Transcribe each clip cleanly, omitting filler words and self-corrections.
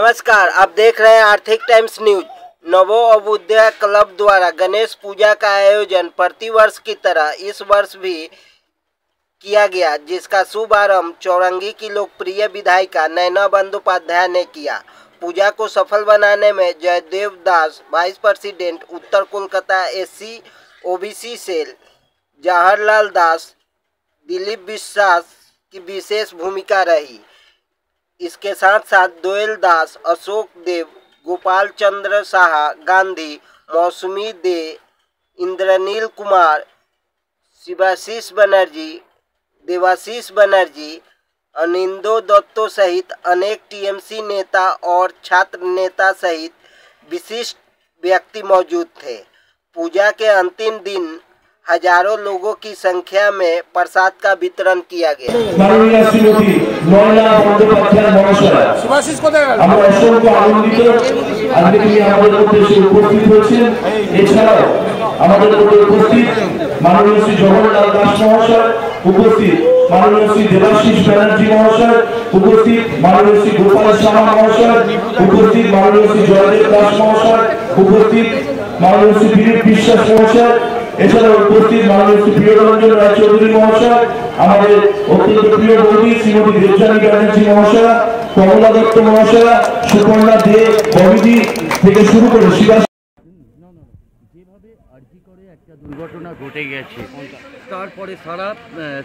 नमस्कार, आप देख रहे हैं आर्थिक टाइम्स न्यूज। नवो अभ्युदय क्लब द्वारा गणेश पूजा का आयोजन प्रतिवर्ष की तरह इस वर्ष भी किया गया, जिसका शुभारंभ चौरंगी की लोकप्रिय विधायिका नैना बंदोपाध्याय ने किया। पूजा को सफल बनाने में जयदेव दास, वाइस प्रेसिडेंट उत्तर Kolkata SC OBC cell, Jawaharlal Das, Dilip Biswas की विशेष भूमिका रही। इसके साथ साथ दोयल दास, अशोक देव, गोपाल चंद्र साहा, गांधी, मौसमी दे, इंद्रनील कुमार, शिवाशीष बनर्जी, देवाशीष बनर्जी, अनिंदो दत्तो सहित अनेक TMC नेता और छात्र नेता सहित विशिष्ट व्यक्ति मौजूद थे। पूजा के अंतिम दिन हजारों लोगों की संख्या में प्रसाद का वितरण किया गया। माननीय श्री जवाहरलाल दास महोदय उपस्थित, माननीय श्री देवाशीष बनर्जी महोदय उपस्थित, माननीय श्री गोपाल साहा महोदय उपस्थित, माननीय श्री जयदेव दास महोदय उपस्थित, माननीय श्री दिलीप विश्वास महोदय, এছাড়াও উপস্থিত মাননীয় শ্রী প্রিয়রঞ্জন রায় চৌধুরী মহাশয়, আমাদের অত্যন্ত প্রিয় বন্ধু শ্রীমতী দেবযানী ব্যানার্জি মহাশয়, কমলা দত্ত মহাশয়, সুপর্ণা দে, ববিদি থেকে শুরু করে যেভাবে আরজি করে একটা দুর্ঘটনা ঘটে গেছে, তারপরে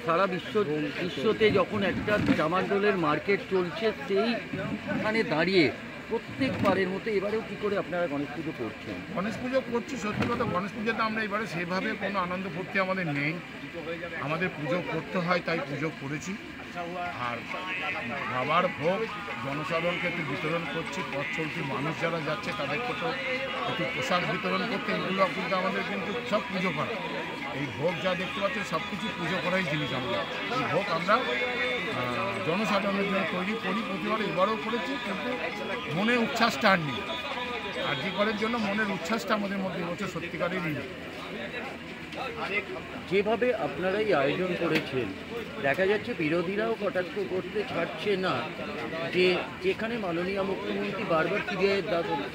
সারা বিশ্বতে যখন একটা জামানদোলের মার্কেট চলছে, সেইখানে দাঁড়িয়ে প্রত্যেকবারের মতো এবারেও কি করে আপনারা গণেশ পুজো করছেন? গণেশ পুজো করছি, সত্যি কথা গণেশ পুজোতে আমরা এবারে সেভাবে কোনো আনন্দ ফুর্তি আমাদের নেই। আমাদের পুজো করতে হয় তাই পুজো করেছি। আর বাবার ভোগ জনসাধারণকে একটু বিতরণ করছি, পথ চলতি মানুষ যারা যাচ্ছে তাদেরকে তো একটু পোশাক বিতরণ করতে, এগুলো কিন্তু আমাদের কিন্তু সব পুজো করা। এই ভোগ যা দেখতে পাচ্ছেন সব কিছু পুজো করাই জিনিস। আমরা এই ভোগ আমরা জনসাধারণের জন্য তৈরি করি, প্রতিবার এবারও করেছি, কিন্তু মনের উচ্ছ্বাসটা আর নেই। আরজি করার জন্য মনের উচ্ছ্বাসটা আমাদের মধ্যে এবছর সত্যিকারেরই নেই। যেভাবে আপনারা এই আয়োজন করেছেন, দেখা যাচ্ছে বিরোধীরাও কটাক্ষ করতে ছাড়ছে না, যে যেখানে মাননীয় মুখ্যমন্ত্রী বারবার CBI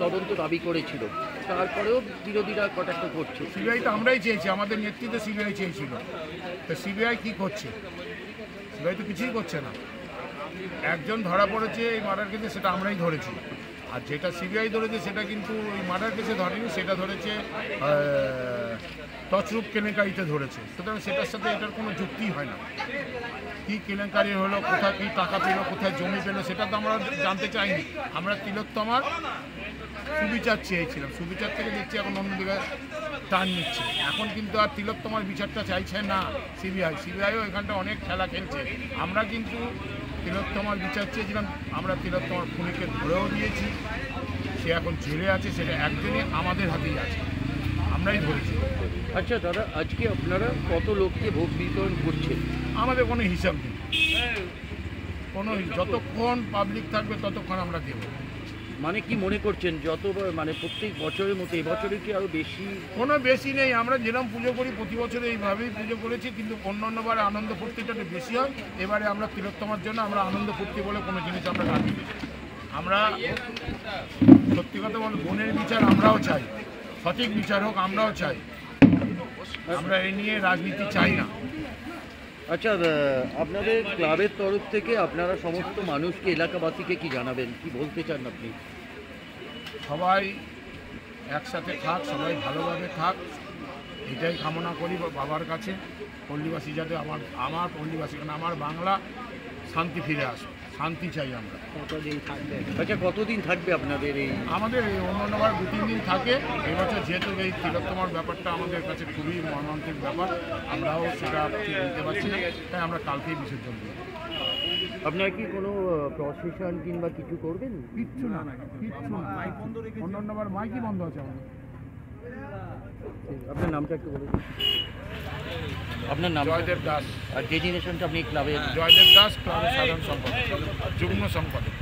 তদন্ত দাবি করেছিল, তারপরেও বিরোধীরা কটাক্ষ করছে। CBI তো আমরাই চেয়েছি, আমাদের নেতৃত্বে CBI চেয়েছিল। তো CBI কী করছে? CBI তো কিছুই করছে না। একজন ধরা পড়েছে এই মার্ডার কেসে, সেটা আমরাই ধরেছি। আর যেটা CBI ধরেছে সেটা কিন্তু ওই মার্ডার কেসে ধরেনি, সেটা ধরেছে তছরূপ কেলেঙ্কারিতে ধরেছে। সুতরাং সেটার সাথে এটার কোনো যুক্তি হয় না। কী কেলেঙ্কারি হলো, কোথায় কী টাকা পেলো, কোথায় জমি পেলো, সেটা তো আমরা জানতে চাইনি। আমরা তিলোত্তমার সুবিচার চেয়েছিলাম। সুবিচার থেকে দেখছি এখন অন্যদিকে টান নিচ্ছে। এখন কিন্তু আর তিলোত্তমার বিচারটা চাইছে না CBIও এখানটা অনেক খেলা খেলছে। আমরা কিন্তু তিলোত্তমার বিচার চেয়েছিলাম। আমরা তিলোত্তমার খুনিকে ধরেও দিয়েছি, সে এখন জেলে আছে, সেটা একদিনই আমাদের হাতেই আছে, আমরাই ধরেছি। আচ্ছা দাদা, আজকে আপনারা কত লোককে ভোগ বিতরণ করছেন? আমাদের কোনো হিসাব নেই, যতক্ষণ পাবলিক থাকবে ততক্ষণ আমরা দেব। মানে কি মনে করছেন, মানে প্রত্যেক বছরের মতো এবছরে কি আরও বেশি? কোনো বেশি নেই, আমরা যেরকম পুজো করি প্রতি বছরে এইভাবেই পুজো করেছি, কিন্তু অন্যান্যবারে আনন্দ ফুর্তিটা একটু বেশি হয়। এবারে আমরা তিলোত্তমার জন্য আমরা আনন্দ ফুর্তি বলে কোনো জিনিস আমরা রাখি। আমরা সত্যি কথা বল, বোনের বিচার আমরাও চাই, সঠিক বিচার হোক আমরাও চাই। আমরা এই নিয়ে রাজনীতি চাই না। আচ্ছা, আপনাদের ক্লাবের তরফ থেকে আপনারা সমস্ত মানুষকে, এলাকাবাসীকে কি জানাবেন, কি বলতে চান আপনি? সবাই একসাথে থাক, সবাই ভালোভাবে থাক, এটাই কামনা করি বাবার কাছে। পল্লীবাসী যাতে আমার পল্লীবাসী, কারণ আমার বাংলা শান্তি ফিরে আসে, শান্তি চাই আমরা। কতদিন থাকবে? আচ্ছা, কতদিন থাকবে আপনাদের এই? আমাদের এই অন্যান্যবার 2-3 দিন থাকে। এবছর যেহেতু এই তিলোত্তমার ব্যাপারটা আমাদের কাছে খুবই মর্মান্তিক ব্যাপার, আমরাও সেটা ঠিক নিতে পারছি না, তাই আমরা কালকেই বিসর্জন দিই। আপনারা কি কোনো প্রসেশন কিংবা কিছু করবেন? কিচ্ছু না, অন্যান্যবার মাইকই বন্ধ আছে আমাদের। আপনার নামটা একটু বলুন। আপনার নাম? জয়দেব দাস। আর ডেজিগনেশনটা আপনি ক্লাবে? জয়দেব দাস, ক্লাবের সাধারণ সম্পাদক, যুগ্ম সম্পাদক।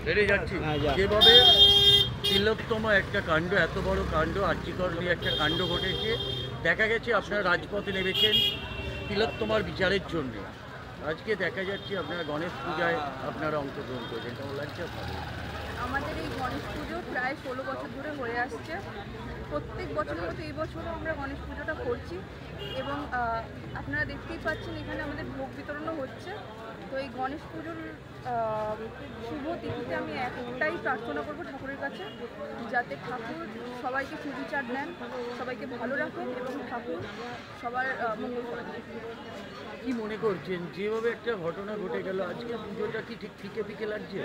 বেড়ে যাচ্ছি। যেভাবে তিলোত্তমা একটা কাণ্ড, এত বড় কাণ্ড, আর্যিকর নিয়ে একটা কাণ্ড ঘটেছে, দেখা গেছে আপনারা রাজপথে নেমেছেন তিলোত্তমার বিচারের জন্য। আজকে দেখা যাচ্ছে আপনারা গণেশ পূজায় আপনারা অংশগ্রহণ করেছেন, কেমন লাগছে আপনাদের? আমাদের এই গণেশ পুজো প্রায় 16 বছর ধরে হয়ে আসছে। প্রত্যেক বছরের মতো এই বছরও আমরা গণেশ পুজোটা করছি এবং আপনারা দেখতেই পাচ্ছেন এখানে আমাদের ভোগ বিতরণও হচ্ছে। তো এই গণেশ পুজোর শুভ তিথিতে আমি একটাই প্রার্থনা করব ঠাকুরের কাছে, যাতে ঠাকুর সবাইকে সুবিচার দেন, সবাইকে ভালো রাখেন এবং ঠাকুর সবার মঙ্গল করেন। কি মনে করছেন যেভাবে একটা ঘটনা ঘটে গেল, আজকে পুজোটা কি ঠিক ফিকে ফিকে লাগছে?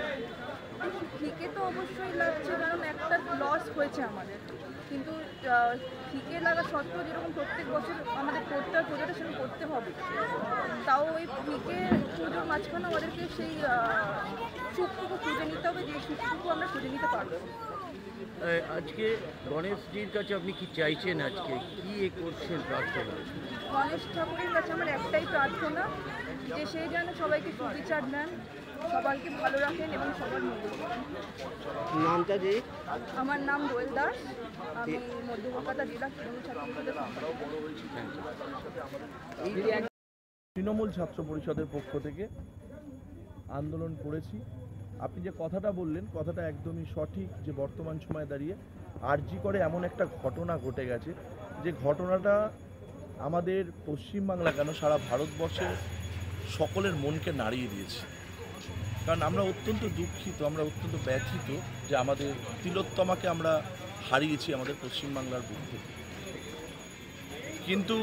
ফিকে তো অবশ্যই লাগছে, কারণ একটা লস হয়েছে আমাদের, কিন্তু ফিকে লাগা সত্ত্বেও যেরকম প্রত্যেক বছর আমাদের করতে হয় পুজোটা সেরকম করতে হবে, তাও ওই ফিকে পুজোর মাঝখানে আমাদেরকে সেই সুখটুকু খুঁজে নিতে হবে, যে সুখটুকু আমরা খুঁজে নিতে পারবো। আজকে গণেশজির কাছে আপনি কি চাইছেন, আজকে কি করছেন প্রার্থনা? গণেশ ঠাকুরের কাছে আমার একটাই প্রার্থনা, যে সেই যেন সবাইকে সুবিচার দেন, সবাইকে ভালো রাখেন এবং সবার মঙ্গল করেন। নামটা যে? আমার নাম দোয়েল দাস, আমি মধ্য কলকাতা জেলা তৃণমূল ছাত্র পরিষদের সম্পাদক। তৃণমূল ছাত্র পরিষদের পক্ষ থেকে আন্দোলন করেছি। আপনি যে কথাটা বললেন, কথাটা একদমই সঠিক, যে বর্তমান সময়ে দাঁড়িয়ে আরজি করে এমন একটা ঘটনা ঘটে গেছে, যে ঘটনাটা আমাদের পশ্চিমবাংলা কেন সারা ভারতবর্ষের সকলের মনকে নাড়িয়ে দিয়েছে। কারণ আমরা অত্যন্ত দুঃখিত, আমরা অত্যন্ত ব্যথিত যে আমাদের তিলোত্তমাকে আমরা হারিয়েছি আমাদের পশ্চিমবাংলার বুক থেকে। কিন্তু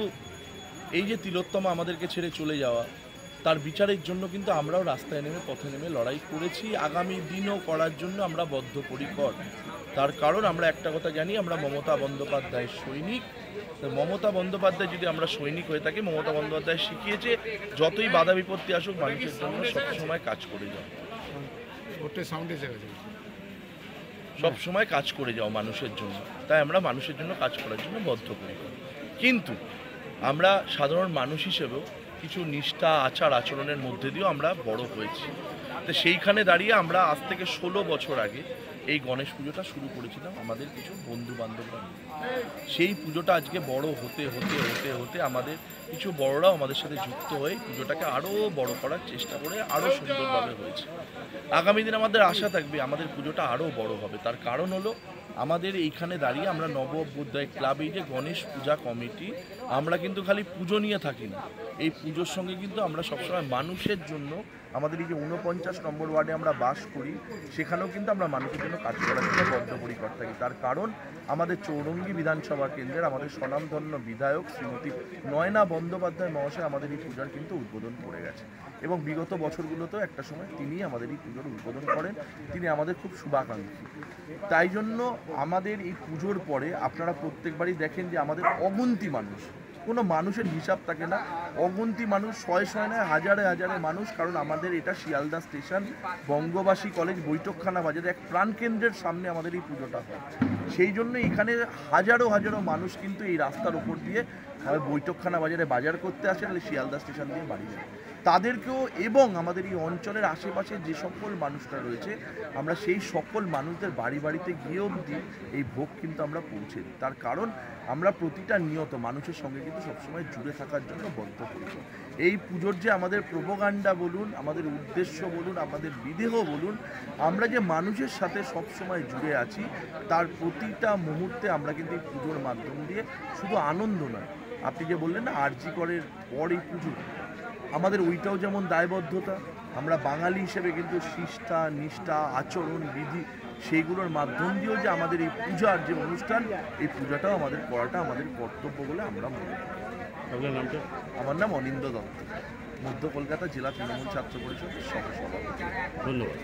এই যে তিলোত্তমা আমাদেরকে ছেড়ে চলে যাওয়া, তার বিচারের জন্য কিন্তু আমরাও রাস্তায় নেমে পথে নেমে লড়াই করেছি, আগামী দিনও করার জন্য আমরা বদ্ধপরিকর। তার কারণ আমরা একটা কথা জানি, আমরা মমতা বন্দ্যোপাধ্যায়ের সৈনিক। মমতা বন্দ্যোপাধ্যায় যদি আমরা সৈনিক হয়ে থাকি, মমতা বন্দ্যোপাধ্যায় শিখিয়েছে যতই বাধা বিপত্তি আসুক মানুষের জন্য সবসময় কাজ করে যাও, সবসময় কাজ করে যাও মানুষের জন্য। তাই আমরা মানুষের জন্য কাজ করার জন্য বদ্ধপরিকর। কিন্তু আমরা সাধারণ মানুষ হিসেবেও কিছু নিষ্ঠা আচার আচরণের মধ্যে দিয়েও আমরা বড় হয়েছি। তো সেইখানে দাঁড়িয়ে আমরা আজ থেকে 16 বছর আগে এই গণেশ পুজোটা শুরু করেছিলাম আমাদের কিছু বন্ধু বান্ধবরা। সেই পুজোটা আজকে বড় হতে হতে হতে হতে আমাদের কিছু বড়রাও আমাদের সাথে যুক্ত হয়ে পুজোটাকে আরও বড় করার চেষ্টা করে আরও সুন্দরভাবে হয়েছে। আগামী দিন আমাদের আশা থাকবে আমাদের পুজোটা আরও বড় হবে। তার কারণ হলো আমাদের এইখানে দাঁড়িয়ে আমরা নব অভ্যুদয় ক্লাব, এই যে গণেশ পূজা কমিটি, আমরা কিন্তু খালি পুজো নিয়ে থাকি না, এই পুজোর সঙ্গে কিন্তু আমরা সবসময় মানুষের জন্য, আমাদের এই যে 49 নম্বর ওয়ার্ডে আমরা বাস করি, সেখানেও কিন্তু আমরা মানুষের জন্য কাজ করার জন্য বদ্ধপরিকর থাকি। তার কারণ আমাদের চৌরঙ্গী বিধানসভা কেন্দ্রের আমাদের স্বনামধন্য বিধায়ক শ্রীমতী নয়না বন্দ্যোপাধ্যায় মহাশয় আমাদের এই পূজার কিন্তু উদ্বোধন করে গেছে, এবং বিগত বছরগুলোতেও একটা সময় তিনি আমাদের এই পুজোর উদ্বোধন করেন। তিনি আমাদের খুব শুভাকাঙ্ক্ষী। তাই জন্য আমাদের এই পুজোর পরে আপনারা প্রত্যেকবারই দেখেন যে আমাদের অগুন্তি মানুষ, কোনো মানুষের হিসাব থাকে না, অগুন্তি মানুষ, শয়ে নয় হাজারে হাজারে মানুষ। কারণ আমাদের এটা শিয়ালদা স্টেশন, বঙ্গবাসী কলেজ, বৈঠকখানা বাজারে এক প্রাণকেন্দ্রের সামনে আমাদের এই পুজোটা হয়। সেই জন্য এখানে হাজারো হাজারো মানুষ কিন্তু এই রাস্তার ওপর দিয়ে বৈঠকখানা বাজারে বাজার করতে আসে, নাহলে শিয়ালদা স্টেশন দিয়ে বাড়ি যায়। তাদেরকেও এবং আমাদের এই অঞ্চলের আশেপাশে যে সকল মানুষরা রয়েছে, আমরা সেই সকল মানুষদের বাড়ি বাড়িতে গিয়ে অবধি এই ভোগ কিন্তু আমরা পৌঁছে দিই। তার কারণ আমরা প্রতিটা নিয়ত মানুষের সঙ্গে কিন্তু সবসময় জুড়ে থাকার জন্য বদ্ধপরিকর। এই পুজোর যে আমাদের প্রোপাগান্ডা বলুন, আমাদের উদ্দেশ্য বলুন, আমাদের বিদেহ বলুন, আমরা যে মানুষের সাথে সবসময় জুড়ে আছি, তার প্রতিটা মুহূর্তে আমরা কিন্তু এই পুজোর মাধ্যম দিয়ে শুধু আনন্দ নয়, আপনি যে বললেন না আরজি করের পর এই পুজো, আমাদের ওইটাও যেমন দায়বদ্ধতা। আমরা বাঙালি হিসেবে কিন্তু শিষ্টা নিষ্ঠা আচরণ বিধি সেইগুলোর মাধ্যম দিয়েও যে আমাদের এই পূজার যে অনুষ্ঠান, এই পূজাটাও আমাদের করাটা আমাদের কর্তব্য বলে আমরা মনে করি। আপনার নামটা? আমার নাম অনিন্দ দত্ত, মধ্য কলকাতা জেলা তৃণমূল ছাত্র পরিষদের সহ সভাপতি। ধন্যবাদ।